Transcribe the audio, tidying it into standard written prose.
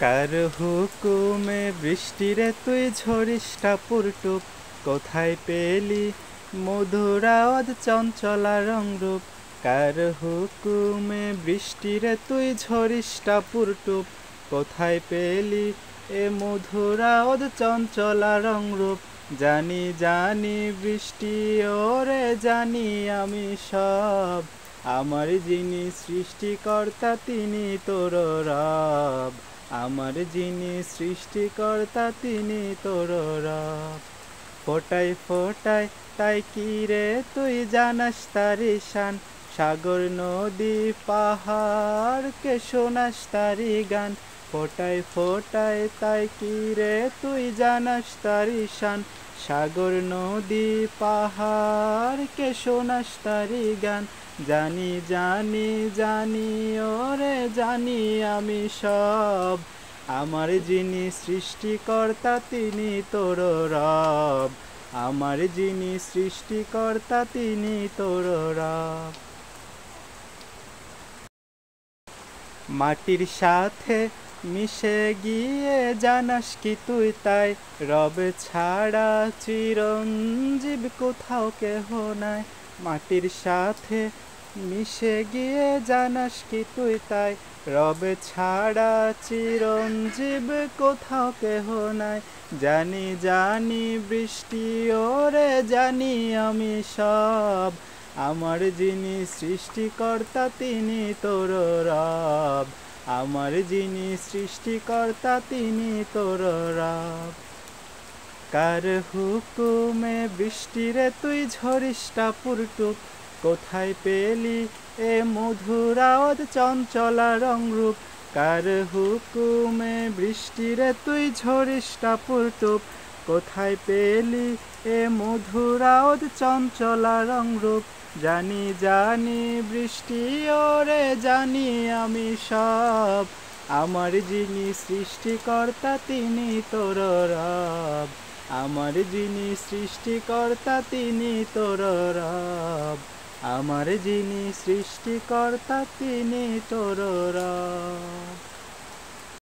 কার হুকুমে বৃষ্টিরে তুই ঝরিস টাপুর টুপ, কোথায় পেলি মধুর আওয়াজ চঞ্চলা রংরূপ। কার হুকুমে বৃষ্টিরে তুই ঝরিস টাপুর টুপ, কোথায় পেলি এ মধুর আওয়াজ চঞ্চলা রংরূপ। জানি জানি বৃষ্টি ওরে জানি আমি সব, আমার যিনি সৃষ্টিকর্তা তিনি তোর রব। আমার যিনি সৃষ্টিকর্তা তিনি তোর রব। ফোটায় ফোটায় তাই কি রে তুই জানাস তারি শান, সাগর নদী পাহাড়কে শোনাস তারি গান। ফোটায় ফোটায় তাই কি রে তুই জানাস তারি শান, সাগর নদী পাহাড়কে শোনাস তারি গান। জানি জানি জানি ওরে জানি আমি সব, আমার যিনি সৃষ্টিকর্তা তিনি তোর রব। আমার যিনি সৃষ্টিকর্তা তিনি তোর রব। মাটির সাথে মিশে গিয়ে জানাস কি তুই তাই, রব ছাড়া চিরঞ্জীব কোথাও কেহ নাই। মাটির সাথে মিশে গিয়ে জানাস কি তুই তাই, রব ছাড়া চিরঞ্জীব কোথাও কেহ নাই। জানি জানি বৃষ্টি ওরে জানি আমি সব, আমার যিনি সৃষ্টিকর্তা তিনি তোর রব। আমার যিনি সৃষ্টিকর্তা তিনি তোর রব। কার হুকুমে বৃষ্টিরে তুই ঝরিস টাপুর টুপ, কোথায় পেলি এ মধুর আওয়াজ চঞ্চলা রংরূপ। কার হুকুমে বৃষ্টিরে তুই ঝরিস টাপুর টুপ, কোথায় পেলি এ মধুর আওয়াজ চঞ্চলা রংরূপ। জানি জানি বৃষ্টি ওরে জানি আমি সব, আমার যিনি সৃষ্টিকর্তা তিনি তোর রব। আমার যিনি সৃষ্টিকর্তা তিনি তোর রব। আমার যিনি সৃষ্টিকর্তা তিনি তোর রব।